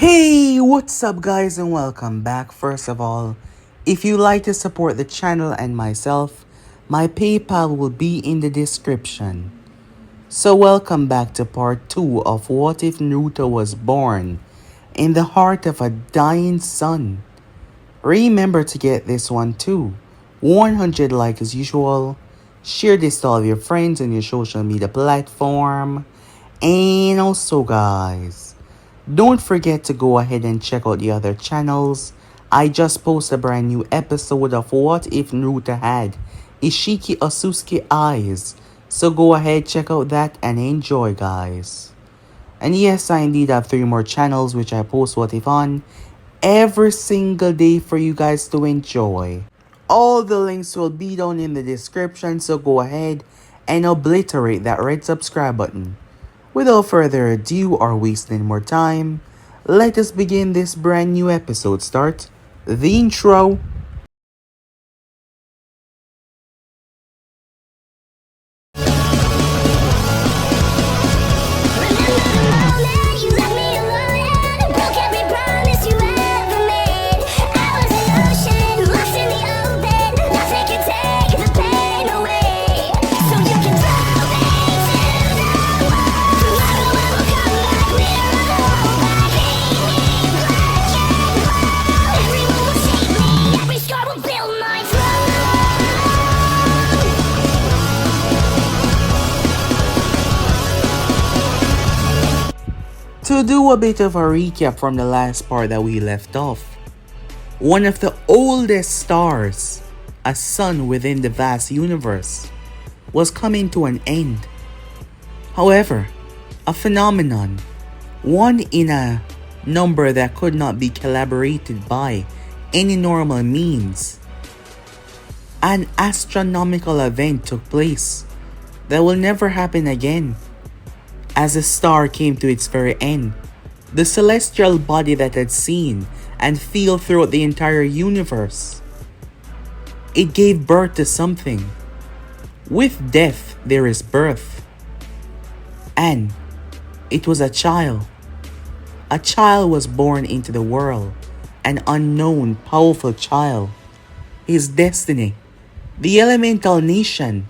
Hey, what's up guys and welcome back. First of all, if you like to support the channel and myself, my PayPal will be in the description. So welcome back to part 2 of What If Naruto Was Born in the Heart of a Dying Sun. Remember to get this one too. 100 like as usual. Share this to all of your friends on your social media platform. And also guys, don't forget to go ahead and check out the other channels. I just posted a brand new episode of What If Naruto Had Ishiki Asusuke Eyes. So go ahead, check out that and enjoy guys. And yes, I indeed have 3 more channels which I post What If on every single day for you guys to enjoy. All the links will be down in the description, so go ahead and obliterate that red subscribe button. Without further ado or wasting more time, let us begin this brand new episode. Start the intro. To do a bit of a recap from the last part that we left off, one of the oldest stars, a sun within the vast universe, was coming to an end. However, a phenomenon, one in a number that could not be collaborated by any normal means, an astronomical event took place that will never happen again. As the star came to its very end, the celestial body that had seen and feel throughout the entire universe, it gave birth to something. With death there is birth. And it was a child. A child was born into the world, an unknown, powerful child. His destiny, the elemental nation.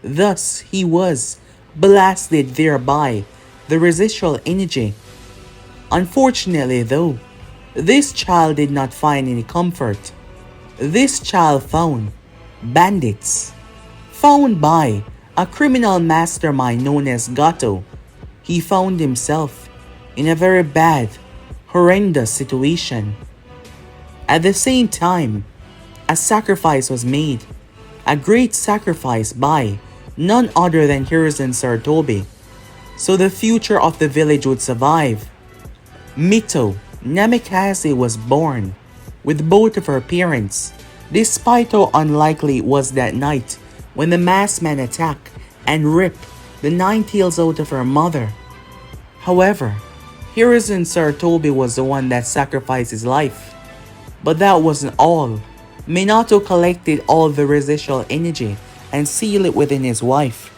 Thus he was blasted thereby the residual energy. Unfortunately though, this child did not find any comfort. This child found bandits, found by a criminal mastermind known as Gateau. He found himself in a very bad, horrendous situation. At the same time, a sacrifice was made, a great sacrifice by none other than Hiruzen Sarutobi, so the future of the village would survive. Mito Namikaze was born with both of her parents, despite how unlikely it was that night when the masked man attacked and ripped the 9 tails out of her mother. However, Hiruzen Sarutobi was the one that sacrificed his life. But that wasn't all. Minato collected all the residual energy and sealed it within his wife.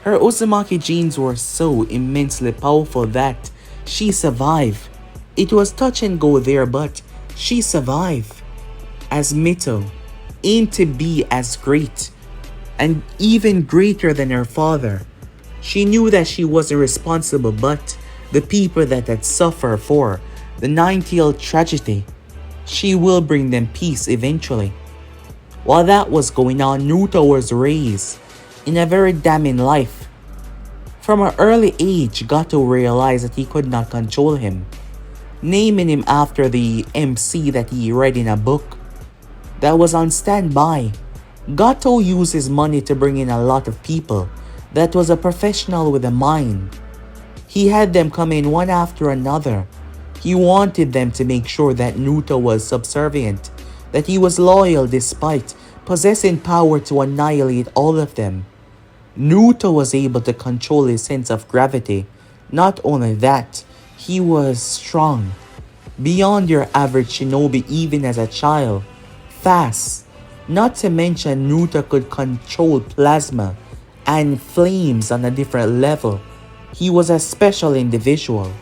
Her Uzumaki genes were so immensely powerful that she survived. It was touch and go there, but she survived. As Mito aimed to be as great and even greater than her father, she knew that she wasn't responsible, but the people that had suffered for the 9-tailed tragedy, she will bring them peace eventually. While that was going on, Naruto was raised in a very damning life. From an early age, Gato realized that he could not control him, naming him after the MC that he read in a book that was on standby. Gato used his money to bring in a lot of people that was a professional with a mind. He had them come in one after another. He wanted them to make sure that Naruto was subservient, that he was loyal despite possessing power to annihilate all of them. Naruto was able to control his sense of gravity. Not only that, he was strong, beyond your average shinobi even as a child, fast. Not to mention Naruto could control plasma and flames on a different level. He was a special individual.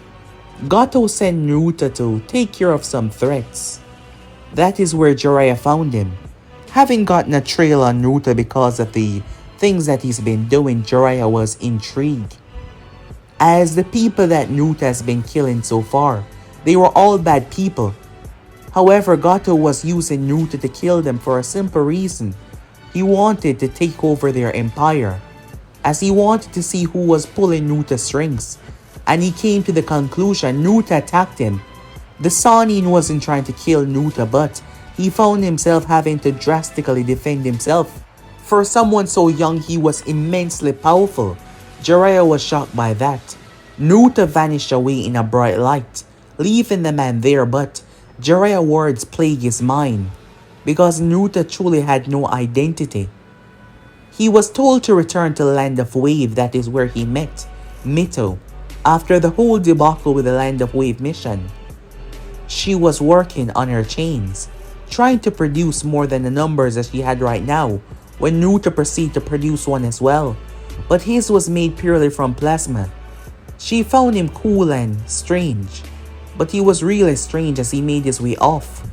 Gato sent Naruto to take care of some threats. That is where Jiraiya found him. Having gotten a trail on Naruto because of the things that he's been doing, Jiraiya was intrigued. As the people that Naruto has been killing so far, they were all bad people. However, Gato was using Naruto to kill them for a simple reason. He wanted to take over their empire, as he wanted to see who was pulling Naruto's strings, and he came to the conclusion Naruto attacked him. The Sannin wasn't trying to kill Naruto, but he found himself having to drastically defend himself. For someone so young, he was immensely powerful. Jiraiya was shocked by that. Naruto vanished away in a bright light, leaving the man there, but Jiraiya's words plagued his mind, because Naruto truly had no identity. He was told to return to the Land of Wave, that is where he met Mito, after the whole debacle with the Land of Wave mission. She was working on her chains, trying to produce more than the numbers that she had right now, when Naruto proceeded to produce one as well, but his was made purely from plasma. She found him cool and strange, but he was really strange as he made his way off.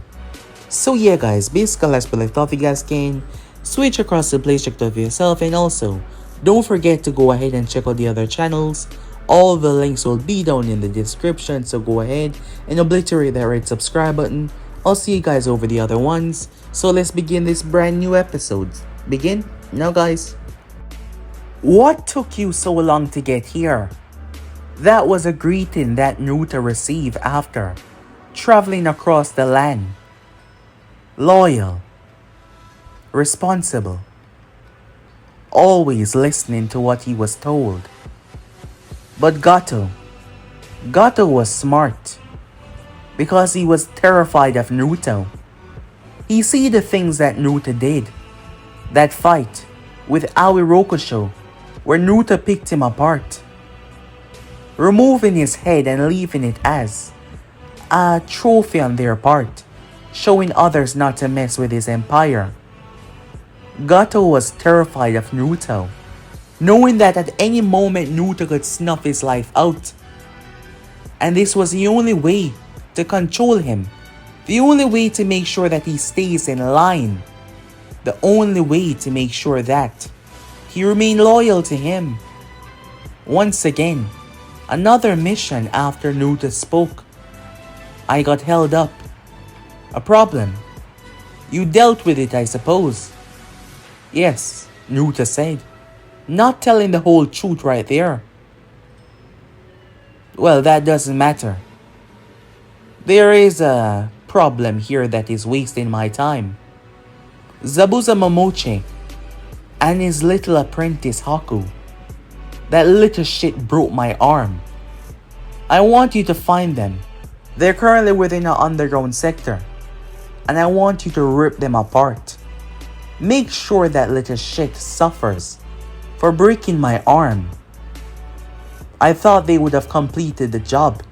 So yeah guys, basically that's what I thought. You guys can switch across the play check of yourself, and also don't forget to go ahead and check out the other channels. All the links will be down in the description, so go ahead and obliterate that red subscribe button. I'll see you guys over the other ones. So let's begin this brand new episode. Begin now guys. What took you so long to get here? That was a greeting that Naruto received after traveling across the land. Loyal, responsible, always listening to what he was told. But Gato was smart, because he was terrified of Naruto. He see the things that Naruto did. That fight with Aoi Rokusho, where Naruto picked him apart, removing his head and leaving it as a trophy on their part, showing others not to mess with his empire. Gato was terrified of Naruto, knowing that at any moment Naruto could snuff his life out. And this was the only way to control him, the only way to make sure that he stays in line, the only way to make sure that he remained loyal to him. Once again, another mission after Naruto spoke. I got held up. A problem. You dealt with it, I suppose. Yes, Naruto said, not telling the whole truth right there. Well, that doesn't matter. There is a problem here that is wasting my time. Zabuza Momochi and his little apprentice Haku. That little shit broke my arm. I want you to find them. They're currently within an underground sector, and I want you to rip them apart. Make sure that little shit suffers for breaking my arm. I thought they would have completed the job,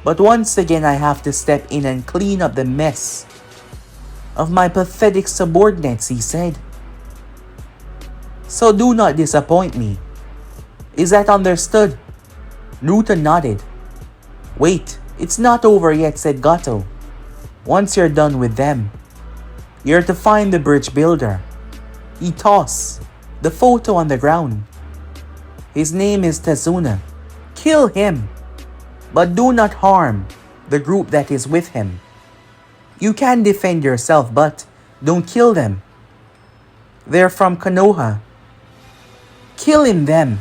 but once again I have to step in and clean up the mess of my pathetic subordinates, he said. So do not disappoint me. Is that understood? Naruto nodded. Wait, it's not over yet, said Gato. Once you're done with them, you're to find the bridge builder. He tossed the photo on the ground. His name is Tazuna. Kill him, but do not harm the group that is with him. You can defend yourself, but don't kill them. They're from Konoha. Killing them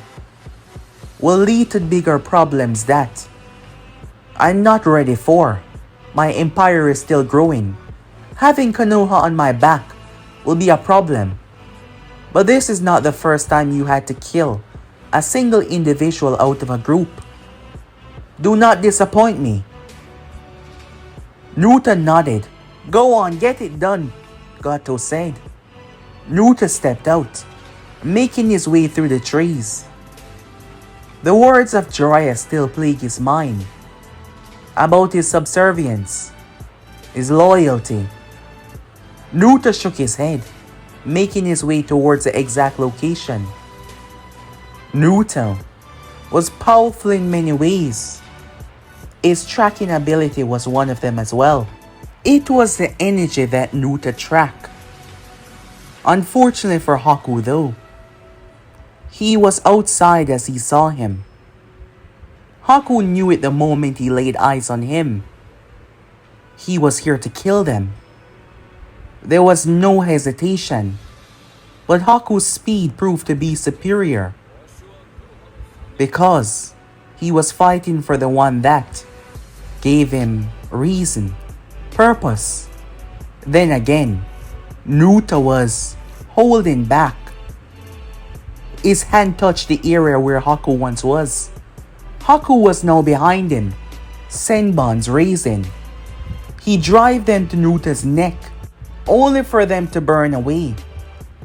will lead to bigger problems that I'm not ready for. My empire is still growing. Having Konoha on my back will be a problem. But this is not the first time you had to kill a single individual out of a group. Do not disappoint me. Naruto nodded. Go on, get it done, Gato said. Naruto stepped out, making his way through the trees. The words of Jiraiya still plague his mind, about his subservience, his loyalty. Naruto shook his head, making his way towards the exact location. Naruto was powerful in many ways. His tracking ability was one of them as well. It was the energy that knew to track. Unfortunately for Haku though, he was outside as he saw him. Haku knew it the moment he laid eyes on him. He was here to kill them. There was no hesitation, but Haku's speed proved to be superior because he was fighting for the one that gave him reason, purpose. Then again, Naruto was holding back. His hand touched the area where Haku once was. Haku was now behind him, senbons raising. He drove them to Naruto's neck, only for them to burn away.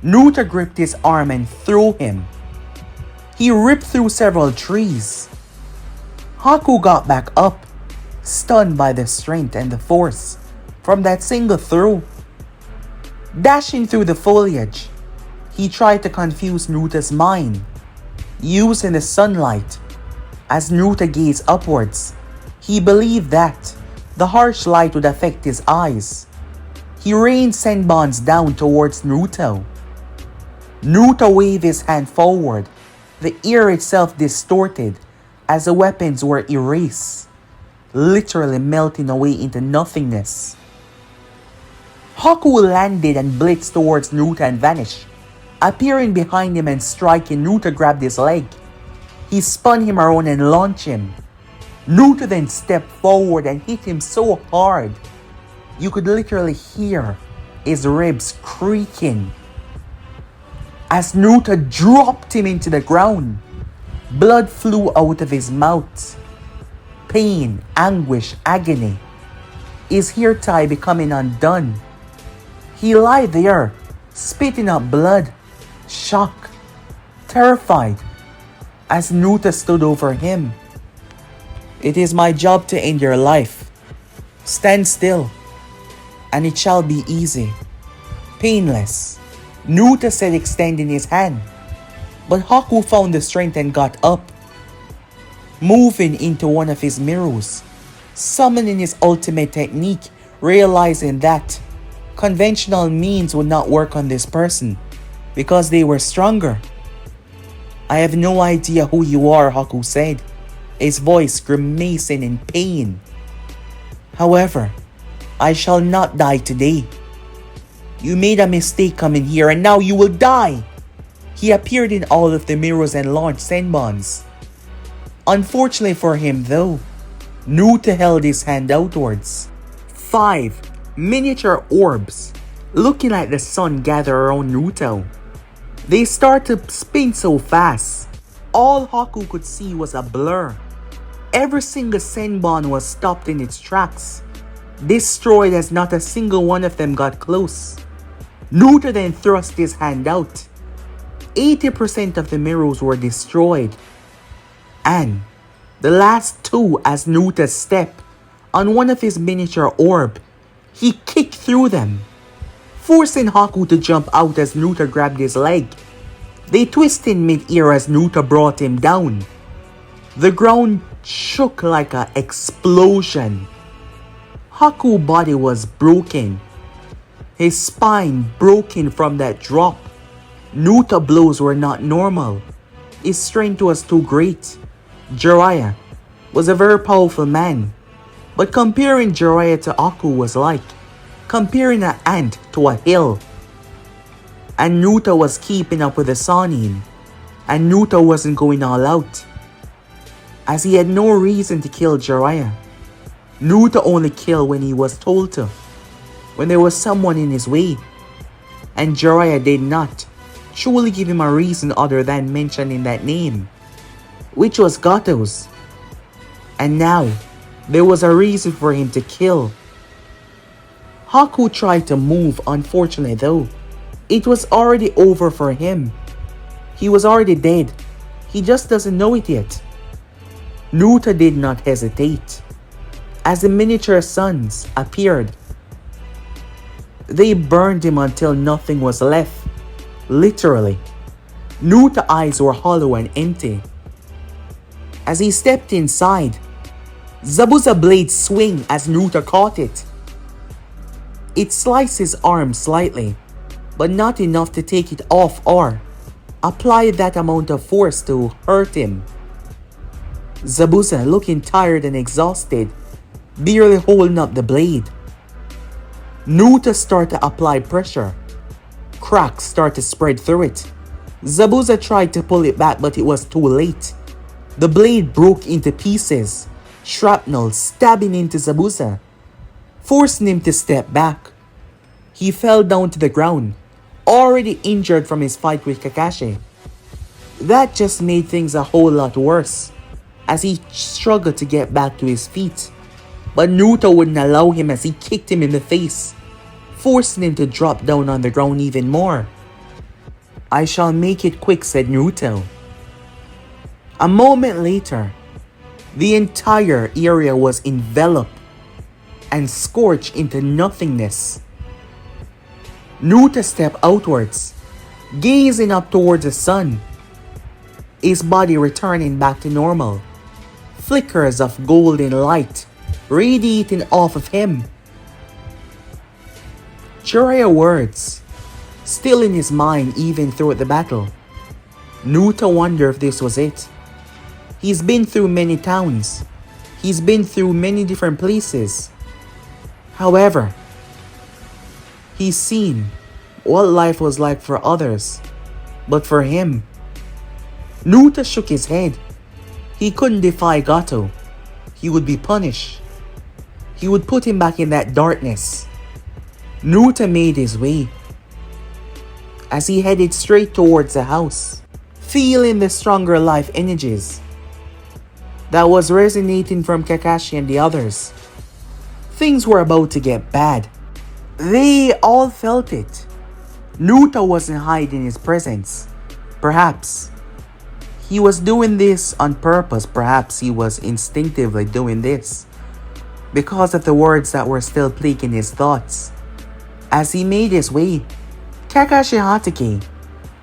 Naruto gripped his arm and threw him. He ripped through several trees. Haku got back up, stunned by the strength and the force from that single throw. Dashing through the foliage, he tried to confuse Naruto's mind, using the sunlight. As Naruto gazed upwards, he believed that the harsh light would affect his eyes. He rained senbons down towards Naruto. Naruto waved his hand forward, the air itself distorted as the weapons were erased, literally melting away into nothingness. Haku landed and blitzed towards Naruto and vanished, appearing behind him and striking. Naruto grabbed his leg. He spun him around and launched him. Naruto then stepped forward and hit him so hard, you could literally hear his ribs creaking. As Naruto dropped him into the ground, blood flew out of his mouth. Pain, anguish, agony. His hair tie becoming undone. He lay there, spitting up blood, shocked, terrified, as Naruto stood over him. "It is my job to end your life. Stand still, and it shall be easy, painless," Naruto said, extending his hand. But Haku found the strength and got up, moving into one of his mirrors, summoning his ultimate technique, realizing that conventional means would not work on this person because they were stronger. "I have no idea who you are," Haku said, his voice grimacing in pain. "However, I shall not die today. You made a mistake coming here and now you will die." He appeared in all of the mirrors and launched senbons. Unfortunately for him though, Naruto held his hand outwards. 5 miniature orbs, looking like the sun, gather around Naruto. They start to spin so fast, all Haku could see was a blur. Every single senbon was stopped in its tracks, destroyed as not a single one of them got close. Naruto then thrust his hand out. 80% of the mirrors were destroyed. And the last 2, as Naruto stepped on one of his miniature orb, he kicked through them, forcing Haku to jump out as Naruto grabbed his leg. They twisted mid-air as Naruto brought him down. The ground shook like an explosion. Haku's body was broken, his spine broken from that drop. Naruto blows were not normal. His strength was too great. Jiraiya was a very powerful man, but comparing Jiraiya to Haku was like comparing an ant to a hill. And Naruto was keeping up with the Sannin, and Naruto wasn't going all out, as he had no reason to kill Jiraiya. Naruto only killed when he was told to, when there was someone in his way, and Jiraiya did not truly give him a reason other than mentioning that name, which was Gateau's. And now, there was a reason for him to kill. Haku tried to move, unfortunately though. It was already over for him. He was already dead. He just doesn't know it yet. Naruto did not hesitate. As the miniature suns appeared, they burned him until nothing was left. Literally. Naruto's eyes were hollow and empty. As he stepped inside, Zabuza blade swing as Naruto caught it. It sliced his arm slightly, but not enough to take it off or apply that amount of force to hurt him. Zabuza, looking tired and exhausted, barely holding up the blade. Naruto started to apply pressure. Cracks started to spread through it. Zabuza tried to pull it back, but it was too late. The blade broke into pieces, shrapnel stabbing into Zabuza, forcing him to step back. He fell down to the ground, already injured from his fight with Kakashi. That just made things a whole lot worse, as he struggled to get back to his feet. But Naruto wouldn't allow him as he kicked him in the face, forcing him to drop down on the ground even more. "I shall make it quick," said Naruto. A moment later, the entire area was enveloped and scorched into nothingness. Naruto stepped outwards, gazing up towards the sun, his body returning back to normal. Flickers of golden light radiating off of him. Jiraiya words still in his mind even throughout the battle. Naruto wondered if this was it. He's been through many towns. He's been through many different places. However, he's seen what life was like for others. But for him, Naruto shook his head. He couldn't defy Gateau. He would be punished. He would put him back in that darkness. Naruto made his way as he headed straight towards the house, feeling the stronger life energies that was resonating from Kakashi and the others. Things were about to get bad. They all felt it. Naruto wasn't hiding his presence. Perhaps he was doing this on purpose. Perhaps he was instinctively doing this because of the words that were still plaguing his thoughts. As he made his way, Kakashi Hatake,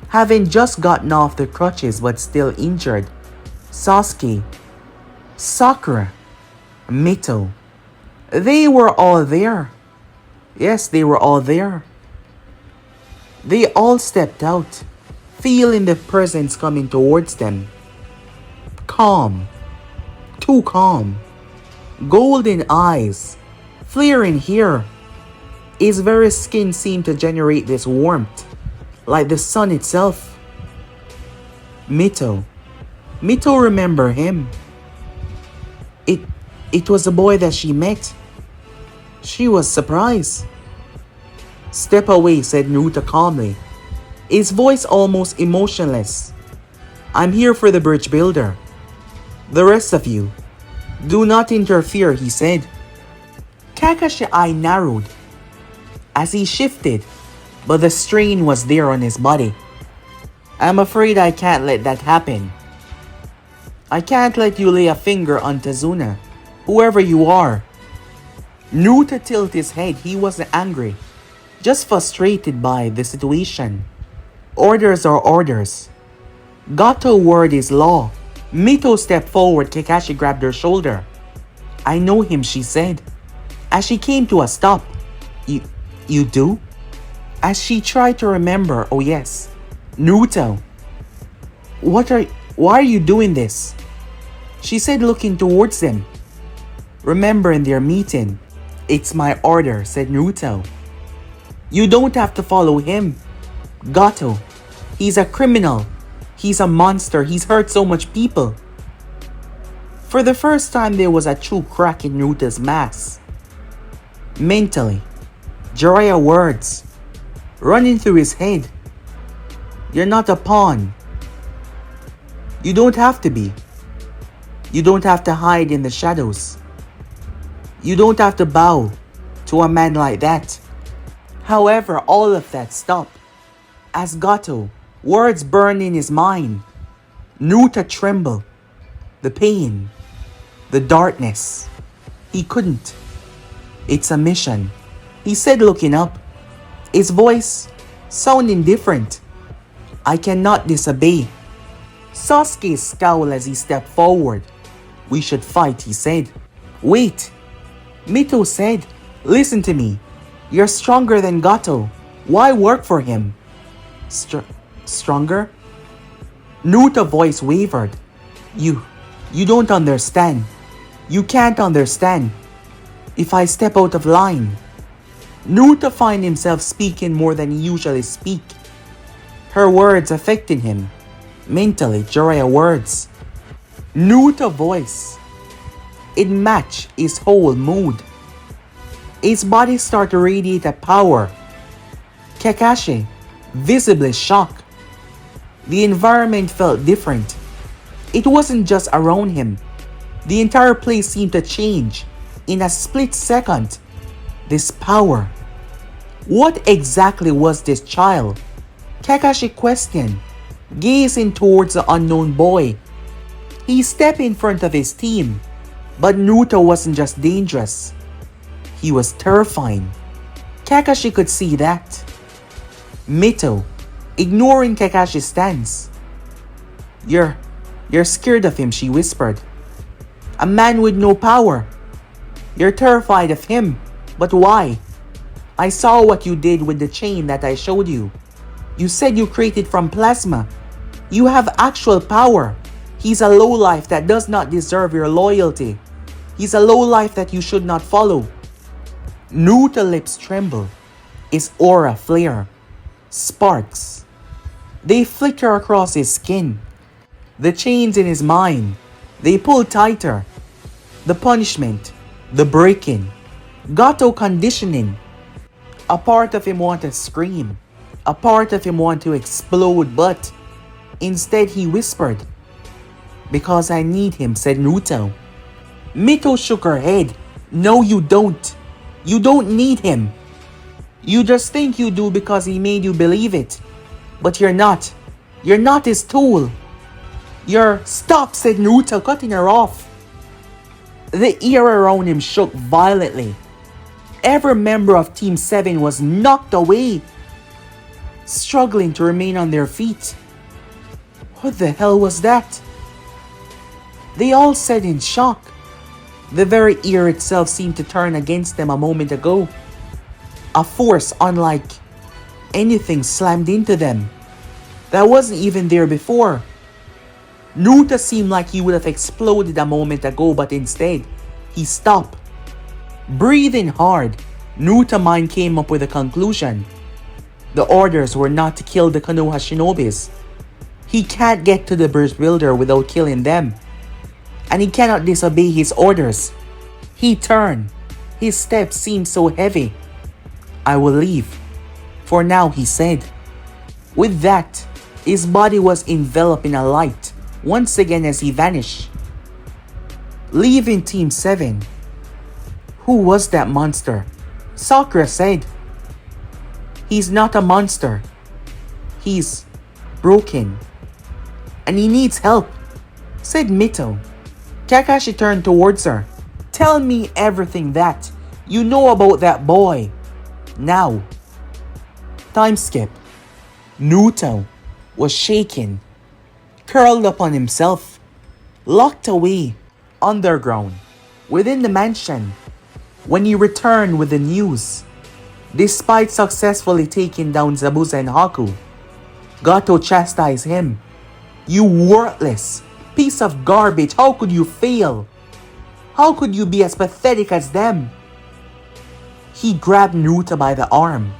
having just gotten off the crutches but still injured, Sasuke, Sakura, Mito, they were all there. Yes, they were all there. They all stepped out, feeling the presence coming towards them. Calm, too calm, golden eyes, flaring hair. His very skin seemed to generate this warmth, like the sun itself. Mito remembered him. It was the boy that she met. She was surprised. "Step away," said Naruto calmly, his voice almost emotionless. "I'm here for the bridge builder. The rest of you, do not interfere," he said. Kakashi's eye narrowed as he shifted, but the strain was there on his body. "I'm afraid I can't let that happen. I can't let you lay a finger on Tazuna, whoever you are." Naruto tilted his head. He wasn't angry, just frustrated by the situation. Orders are orders. Gateau word is law. Mito stepped forward. Kakashi grabbed her shoulder. "I know him," she said, as she came to a stop. You do?" As she tried to remember, "Oh yes, Naruto. Why are you doing this?" she said, looking towards them. Remembering their meeting. "It's my order," said Naruto. "You don't have to follow him. Gateau, he's a criminal. He's a monster. He's hurt so much people." For the first time, there was a true crack in Naruto's mask. Mentally, Jiraiya words running through his head. "You're not a pawn. You don't have to be. You don't have to hide in the shadows. You don't have to bow to a man like that." However, all of that stopped as Gateau, words burned in his mind. Naruto trembled. The pain, the darkness. He couldn't. "It's a mission," he said, looking up, his voice sounding different. "I cannot disobey." Sasuke scowled as he stepped forward. "We should fight," he said. Wait, Mito said, listen to me. You're stronger than Gateau. Why work for him? Stronger? Naruto's voice wavered. You don't understand. You can't understand. If I step out of line. Naruto find himself speaking more than he usually speak. Her words affecting him. Mentally, Jiraiya words. Naruto's voice. It matched his whole mood. His body started to radiate a power. Kakashi, visibly shocked. The environment felt different. It wasn't just around him. The entire place seemed to change in a split second. This power. What exactly was this child? Kakashi questioned, gazing towards the unknown boy. He stepped in front of his team, but Naruto wasn't just dangerous. He was terrifying. Kakashi could see that. Mito, ignoring Kakashi's stance. You're scared of him, she whispered. A man with no power. You're terrified of him, but why? I saw what you did with the chain that I showed you. You said you created from plasma. You have actual power. He's a lowlife that does not deserve your loyalty. He's a lowlife that you should not follow. Naruto's lips tremble. His aura flare. Sparks. They flicker across his skin. The chains in his mind. They pull tighter. The punishment. The breaking. Gateau conditioning. A part of him wanted to scream. A part of him wanted to explode, but instead he whispered. Because I need him, said Naruto. Mito shook her head. No, you don't. You don't need him. You just think you do because he made you believe it. But you're not. You're not his tool. Stop, said Naruto, cutting her off. The air around him shook violently. Every member of Team 7 was knocked away, struggling to remain on their feet. What the hell was that? They all said in shock. The very air itself seemed to turn against them a moment ago. A force unlike anything slammed into them. That wasn't even there before. Naruto seemed like he would have exploded a moment ago, but instead, he stopped. Breathing hard, Naruto's mind came up with a conclusion. The orders were not to kill the Konoha Shinobis. He can't get to the bridge builder without killing them. And he cannot disobey his orders. He turned. His steps seemed so heavy. I will leave. For now, he said. With that, his body was enveloped in a light once again as he vanished. Leaving Team 7. Who was that monster? Sakura said. He's not a monster. He's broken. And he needs help, said Mito. Kakashi turned towards her. Tell me everything that you know about that boy. Now. Time skip. Naruto was shaking, curled up on himself, locked away, underground, within the mansion. When he returned with the news, despite successfully taking down Zabuza and Haku, Gateau chastised him. You worthless piece of garbage, how could you fail? How could you be as pathetic as them? He grabbed Naruto by the arm.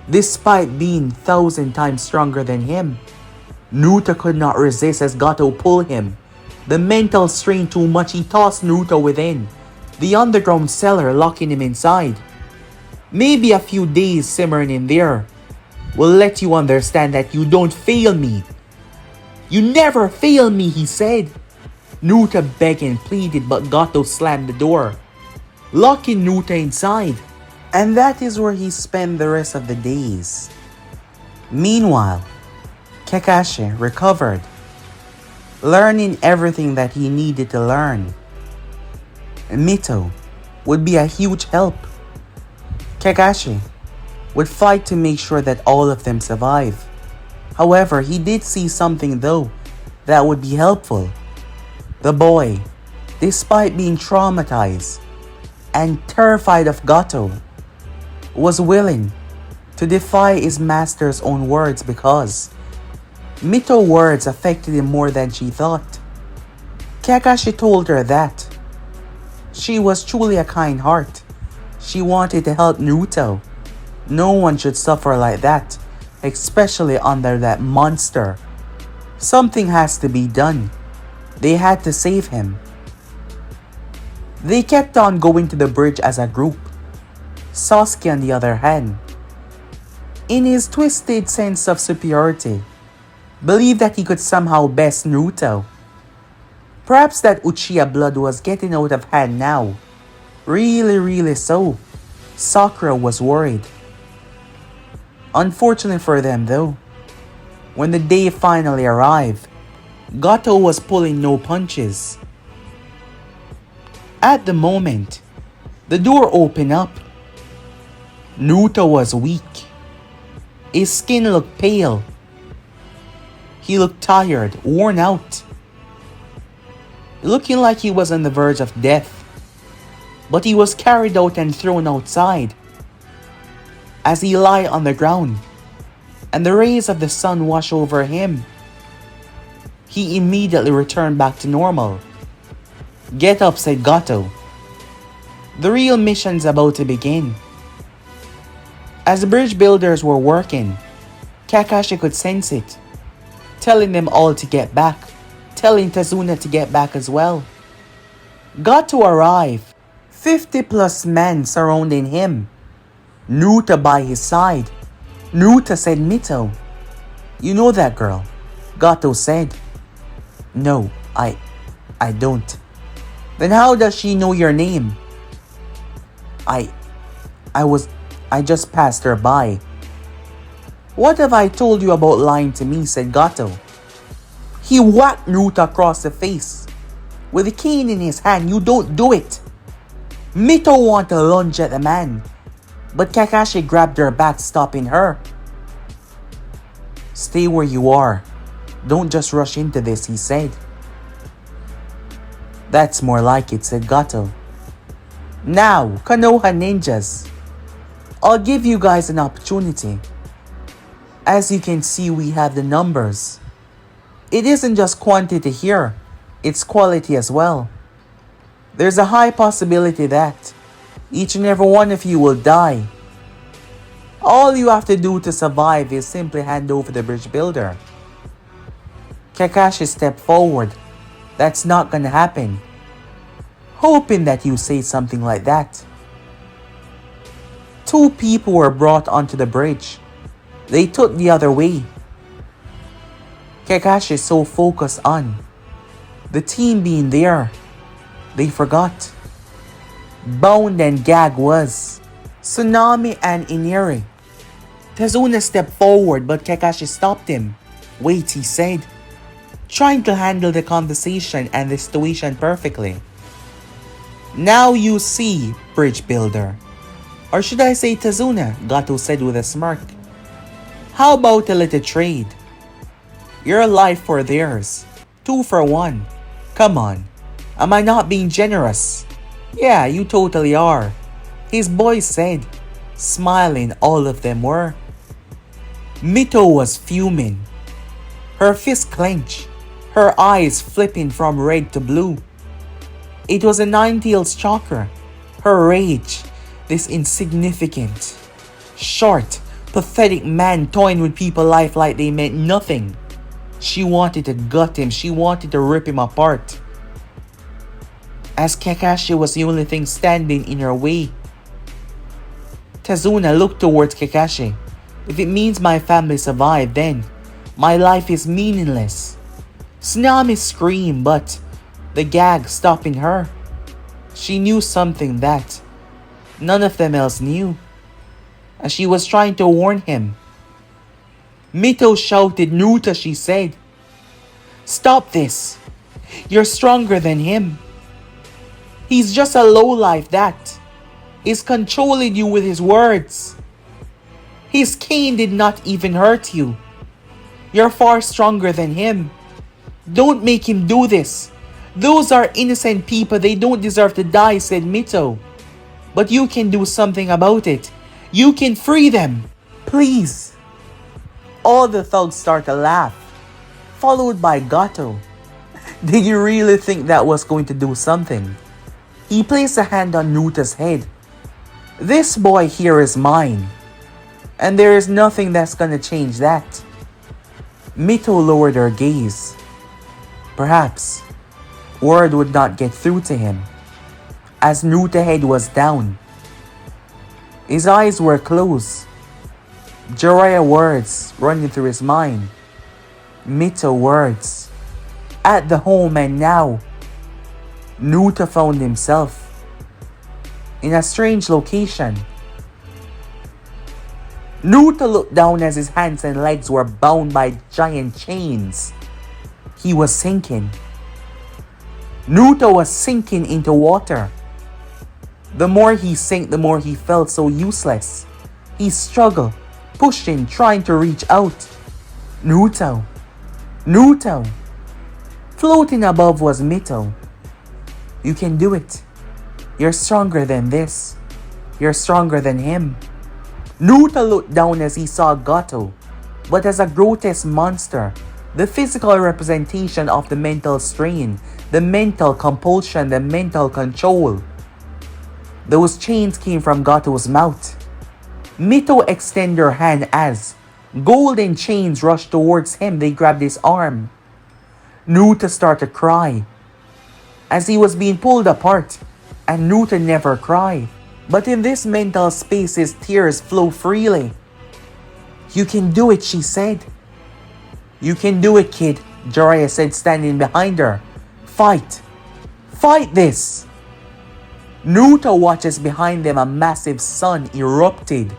Despite being 1,000 times stronger than him, Naruto could not resist as Gateau pulled him. The mental strain too much, he tossed Naruto within the underground cellar, locking him inside. Maybe a few days simmering in there will let you understand that you don't fail me. You never fail me, he said. Naruto begged and pleaded, but Gateau slammed the door, locking Naruto inside. And that is where he spent the rest of the days. Meanwhile, Kakashi recovered, learning everything that he needed to learn. Mito would be a huge help. Kakashi would fight to make sure that all of them survive. However, he did see something though that would be helpful. The boy despite being traumatized and terrified of Gateau, was willing to defy his master's own words because Mito's words affected him more than she thought. Kakashi told her that she was truly a kind heart. She wanted to help Naruto. No one should suffer like that, especially under that monster. Something has to be done. They had to save him. They kept on going to the bridge as a group. Sasuke, on the other hand, in his twisted sense of superiority, believed that he could somehow best Naruto. Perhaps that Uchiha blood was getting out of hand now. Really so. Sakura was worried. Unfortunately for them though, when the day finally arrived, Gateau was pulling no punches. At the moment, the door opened up. Naruto was weak. His skin looked pale. He looked tired, worn out, looking like he was on the verge of death. But he was carried out and thrown outside. As he lay on the ground, and the rays of the sun washed over him, he immediately returned back to normal. "Get up," said Gateau. The real mission's about to begin. As the bridge builders were working, Kakashi could sense it, telling them all to get back, telling Tazuna to get back as well. Gateau arrived, 50 plus men surrounding him. Naruto by his side. Naruto said, "Mito, you know that girl?" Gateau said, "No, I don't." "Then how does she know your name?" I just passed her by." "What have I told you about lying to me?" said Gateau. He whacked Naruto across the face. With a cane in his hand, "You don't do it." Mito wanted to lunge at the man, but Kakashi grabbed her back, stopping her. "Stay where you are. Don't just rush into this," he said. "That's more like it," said Gateau. "Now, Konoha ninjas, I'll give you guys an opportunity. As you can see, we have the numbers. It isn't just quantity here, it's quality as well. There's a high possibility that each and every one of you will die. All you have to do to survive is simply hand over the bridge builder." Kakashi stepped forward. "That's not gonna happen." "Hoping that you say something like that." 2 people were brought onto the bridge. They took the other way. Kakashi so focused on the team being there, they forgot. Bound and gagged was Tsunami and Iniri. Tazuna stepped forward, but Kakashi stopped him. "Wait," he said, trying to handle the conversation and the situation perfectly. "Now you see, bridge builder. Or should I say Tazuna," Gateau said with a smirk. "How about a little trade? Your life for theirs. 2 for 1. Come on. Am I not being generous?" "Yeah, you totally are," his boy said. Smiling, all of them were. Mito was fuming. Her fist clenched, her eyes flipping from red to blue. It was a nine-tails chakra. Her rage, this insignificant, short, pathetic man toying with people's life like they meant nothing. She wanted to gut him. She wanted to rip him apart. As Kakashi was the only thing standing in her way. Tazuna looked towards Kakashi. "If it means my family survived, then my life is meaningless." Tsunami screamed, but the gag stopping her. She knew something that none of them else knew, as she was trying to warn him. Mito shouted, "Naruto," she said. "Stop this. You're stronger than him. He's just a lowlife that is controlling you with his words. His cane did not even hurt you. You're far stronger than him. Don't make him do this. Those are innocent people, they don't deserve to die, said Mito. But you can do something about it. You can free them. Please. All the thugs start to laugh, followed by Gato. Did you really think that was going to do something? He placed a hand on Nuta's head. This boy here is mine, and there is nothing that's gonna change that. Mito lowered her gaze. Perhaps word would not get through to him, as Nuta's head was down. His eyes were closed. Jiraiya words running through his mind. Mito words. At the home and now. Nuta found himself in a strange location. Nuta looked down as his hands and legs were bound by giant chains. He was sinking. Nuta was sinking into water. The more he sank, the more he felt so useless. He struggled, pushing, trying to reach out. Naruto. Floating above was Mito. You can do it. You're stronger than this. You're stronger than him. Naruto looked down as he saw Gato, but as a grotesque monster, the physical representation of the mental strain, the mental compulsion, the mental control. Those chains came from Gato's mouth. Mito extended her hand as golden chains rushed towards him. They grabbed his arm. Naruto started to cry as he was being pulled apart, and Naruto never cried. But in this mental space, his tears flow freely. You can do it, she said. You can do it, kid, Jiraiya said, standing behind her. Fight. Fight this. Naruto watches behind them. A massive sun erupted.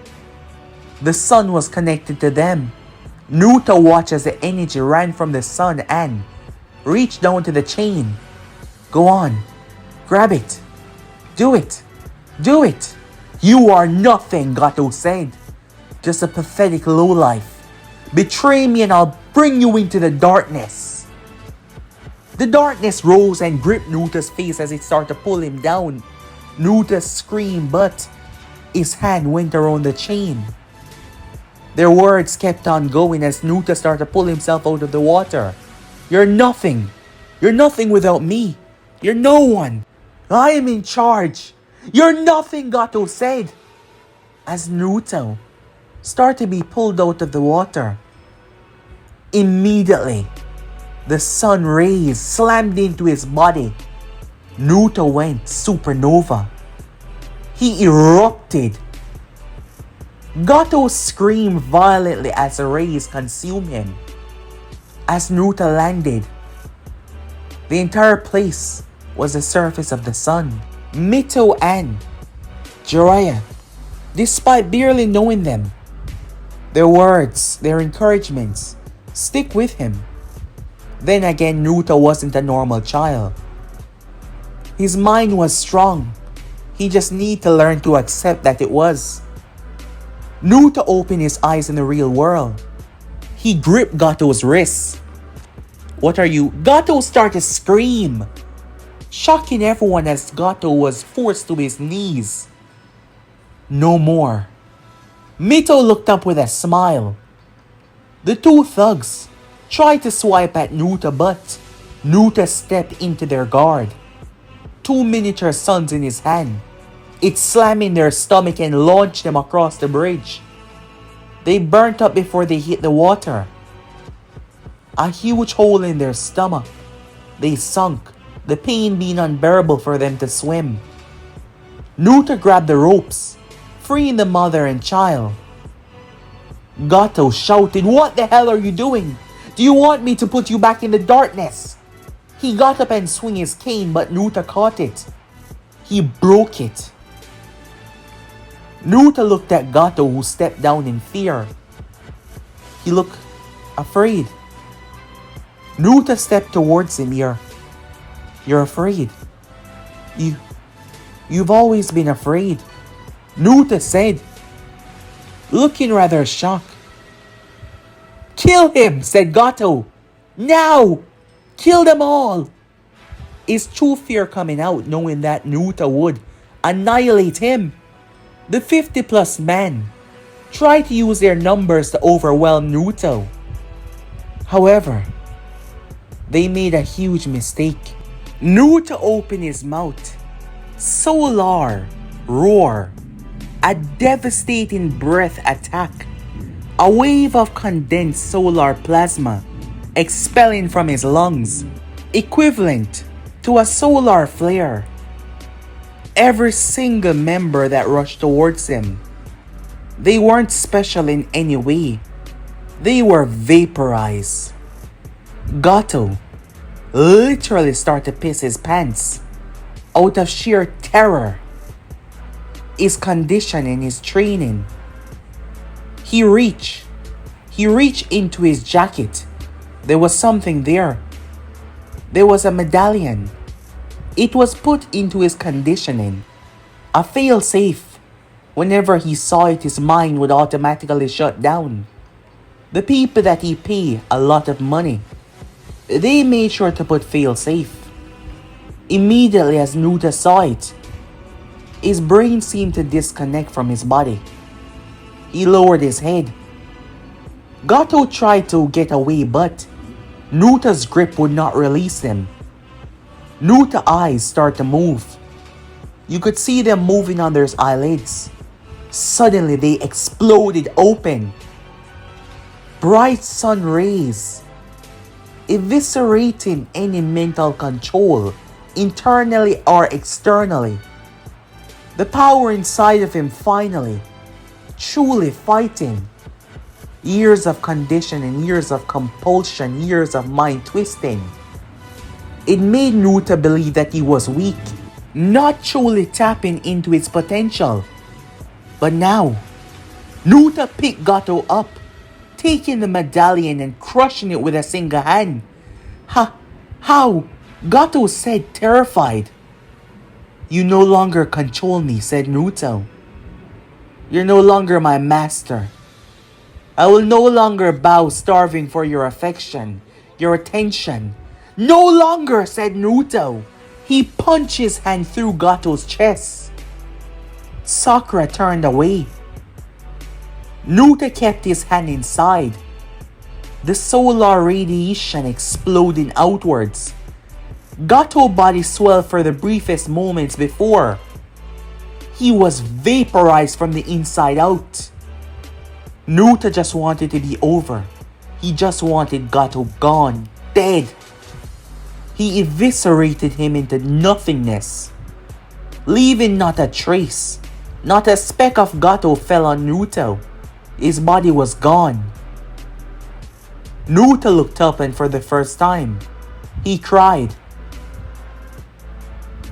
The sun was connected to them. Naruto watched as the energy ran from the sun and reached down to the chain. Go on. Grab it. Do it. Do it. You are nothing, Gato said. Just a pathetic lowlife. Betray me and I'll bring you into the darkness. The darkness rose and gripped Naruto's face as it started to pull him down. Naruto screamed, but his hand went around the chain. Their words kept on going as Naruto started to pull himself out of the water. You're nothing. You're nothing without me. You're no one. I am in charge. You're nothing, Gato said. As Naruto started to be pulled out of the water. Immediately, the sun rays slammed into his body. Naruto went supernova. He erupted. Gato screamed violently as the rays consumed him. As Naruto landed, the entire place was the surface of the sun. Mito and Jiraiya, despite barely knowing them, their words, their encouragements, stick with him. Then again, Naruto wasn't a normal child. His mind was strong. He just needed to learn to accept that it was. Naruto opened his eyes in the real world. He gripped Gato's wrist. What are you? Gato started to scream, shocking everyone as Gato was forced to his knees. No more. Mito looked up with a smile. The two thugs tried to swipe at Naruto, but Naruto stepped into their guard. Two miniature suns in his hand. It slammed in their stomach and launched them across the bridge. They burnt up before they hit the water. A huge hole in their stomach. They sunk, the pain being unbearable for them to swim. Naruto grabbed the ropes, freeing the mother and child. Gato shouted, "What the hell are you doing? Do you want me to put you back in the darkness?" He got up and swung his cane, but Naruto caught it. He broke it. Naruto looked at Gato, who stepped down in fear. He looked afraid. Naruto stepped towards him. You're afraid. You've always been afraid, Naruto said, looking rather shocked. Kill him, said Gato. Now! Kill them all! His true fear coming out knowing that Naruto would annihilate him. The 50 plus men tried to use their numbers to overwhelm Naruto. However, they made a huge mistake. Naruto opened his mouth. Solar roar. A devastating breath attack. A wave of condensed solar plasma expelling from his lungs, equivalent to a solar flare. Every single member that rushed towards him, they weren't special in any way. They were vaporized. Gateau literally started to piss his pants out of sheer terror. His conditioning, his training. He reached into his jacket. There was something there. There was a medallion. It was put into his conditioning. A fail-safe. Whenever he saw it, his mind would automatically shut down. The people that he paid a lot of money, they made sure to put fail-safe. Immediately as Naruto saw it, his brain seemed to disconnect from his body. He lowered his head. Gateau tried to get away, but Naruto's grip would not release him. Naruto's eyes started to move. You could see them moving under his eyelids. Suddenly they exploded open. Bright sun rays, eviscerating any mental control, internally or externally. The power inside of him finally, truly fighting. Years of conditioning, years of compulsion, years of mind twisting. It made Naruto believe that he was weak, not truly tapping into its potential. But now, Naruto picked Gateau up, taking the medallion and crushing it with a single hand. How? Gateau said, terrified. You no longer control me, said Naruto. You're no longer my master. I will no longer bow starving for your affection, your attention. No longer, said Naruto. He punched his hand through Gateau's chest. Sakura turned away. Naruto kept his hand inside. The solar radiation exploding outwards. Gateau's body swelled for the briefest moments before. He was vaporized from the inside out. Naruto just wanted to be over. He just wanted Gateau gone, dead. He eviscerated him into nothingness, leaving not a trace, not a speck of Gateau fell on Naruto. His body was gone. Naruto looked up and for the first time, he cried.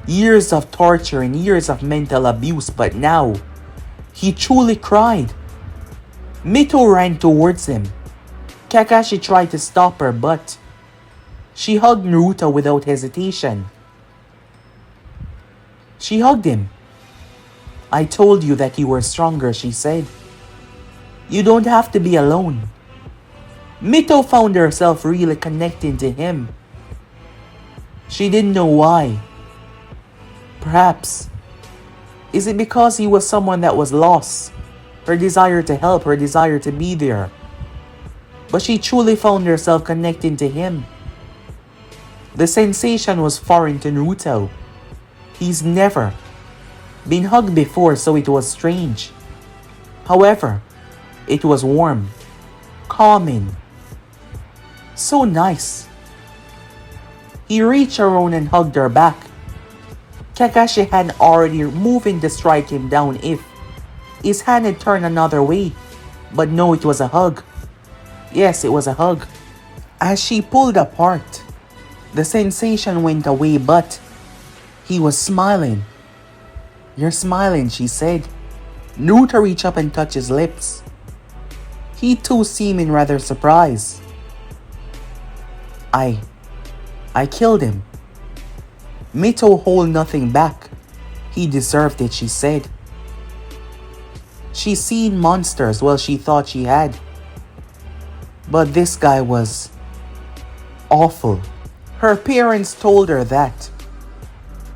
Years of torture and years of mental abuse, but now, he truly cried. Mito ran towards him. Kakashi tried to stop her, but she hugged Naruto without hesitation. She hugged him. I told you that you were stronger, she said. You don't have to be alone. Mito found herself really connecting to him. She didn't know why. Perhaps, is it because he was someone that was lost? Her desire to help, her desire to be there. But she truly found herself connecting to him. The sensation was foreign to Naruto. He's never been hugged before, so it was strange. However, it was warm, calming, so nice. He reached around and hugged her back. Kakashi had already moving to strike him down if his hand had turned another way. But no, it was a hug. Yes, it was a hug. As she pulled apart, the sensation went away, but he was smiling. You're smiling, she said. Naruto reached up and touched his lips. He too seeming rather surprised. I killed him. Mito hold nothing back. He deserved it, she said. She's seen monsters, well, she thought she had. But this guy was awful. Her parents told her that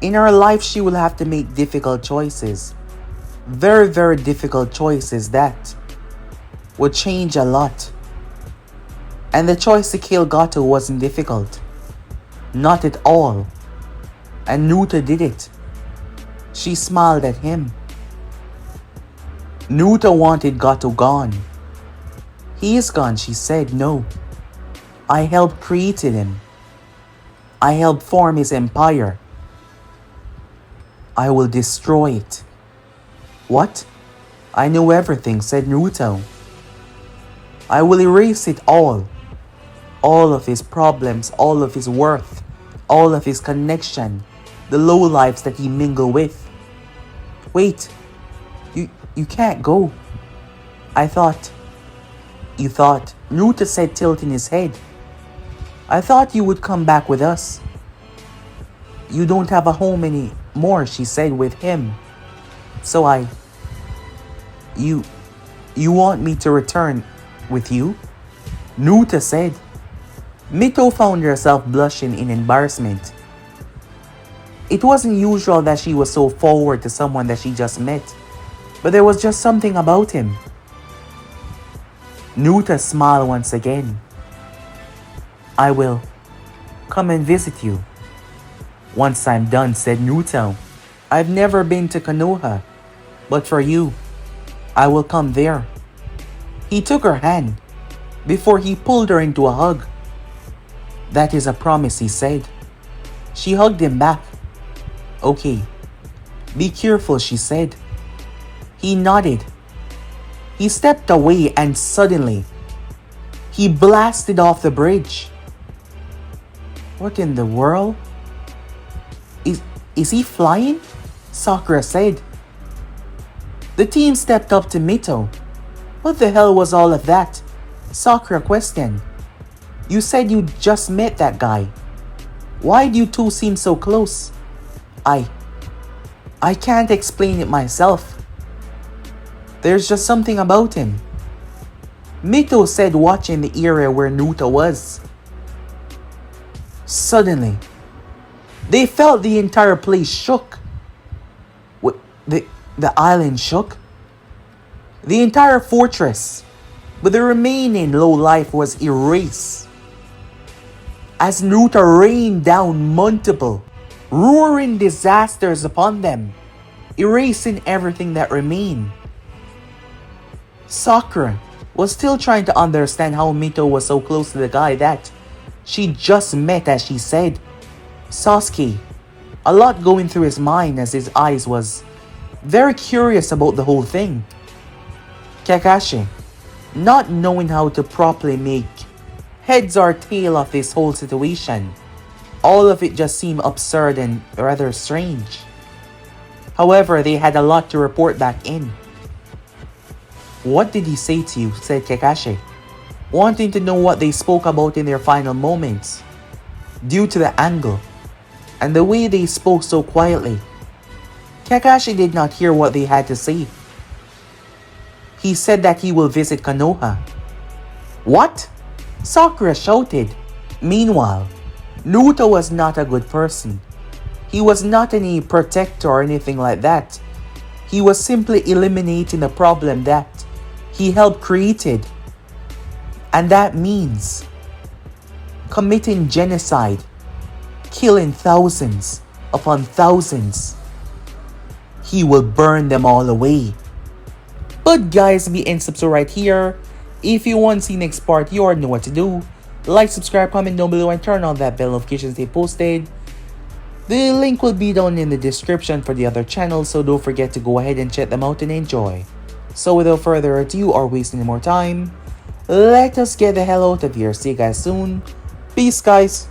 In her life, she will have to make difficult choices. Very, very difficult choices that would change a lot. And the choice to kill Gateau wasn't difficult. Not at all. And Naruto did it. She smiled at him. Naruto wanted Gateau gone. He is gone, she said. No. I helped create him. I helped form his empire. I will destroy it. What? I know everything, said Naruto. I will erase it all. All of his problems, all of his worth, all of his connection, the lowlifes that he mingled with. Wait, you can't go. You thought, Naruto said, tilting his head. I thought you would come back with us. You don't have a home anymore, she said with him. So you want me to return with you? Naruto said. Mito found herself blushing in embarrassment. It wasn't usual that she was so forward to someone that she just met, but there was just something about him. Naruto smiled once again. I will come and visit you. Once I'm done, said Naruto. I've never been to Konoha, but for you, I will come there. He took her hand before he pulled her into a hug. That is a promise, he said. She hugged him back. Okay. Be careful, she said. He nodded. He stepped away and suddenly, he blasted off the bridge. What in the world? Is he flying? Sakura said. The team stepped up to Mito. What the hell was all of that? Sakura questioned. You said you just met that guy. Why do you two seem so close? I can't explain it myself. There's just something about him. Mito said, watching the area where Naruto was. Suddenly, they felt the entire place shook. The island shook. The entire fortress, but the remaining low life was erased. As Naruto rained down multiple, roaring disasters upon them, erasing everything that remained. Sakura was still trying to understand how Mito was so close to the guy that she just met, as she said. Sasuke, a lot going through his mind as his eyes was very curious about the whole thing. Kakashi, not knowing how to properly make heads or tail of this whole situation. All of it just seemed absurd and rather strange. However, they had a lot to report back in. What did he say to you? Said Kakashi, wanting to know what they spoke about in their final moments. Due to the angle and the way they spoke so quietly, Kakashi did not hear what they had to say. He said that he will visit Konoha. What? Sakura shouted. Meanwhile, Naruto was not a good person. He was not any protector or anything like that. He was simply eliminating the problem that he helped created. And that means committing genocide, killing thousands upon thousands. He will burn them all away. But guys, be and subscribe right here. If you want to see next part, you already know what to do. Like, subscribe, comment down below, and turn on that bell notifications they posted. The link will be down in the description for the other channels, so don't forget to go ahead and check them out and enjoy. So without further ado or wasting any more time, let us get the hell out of here. See you guys soon. Peace, guys.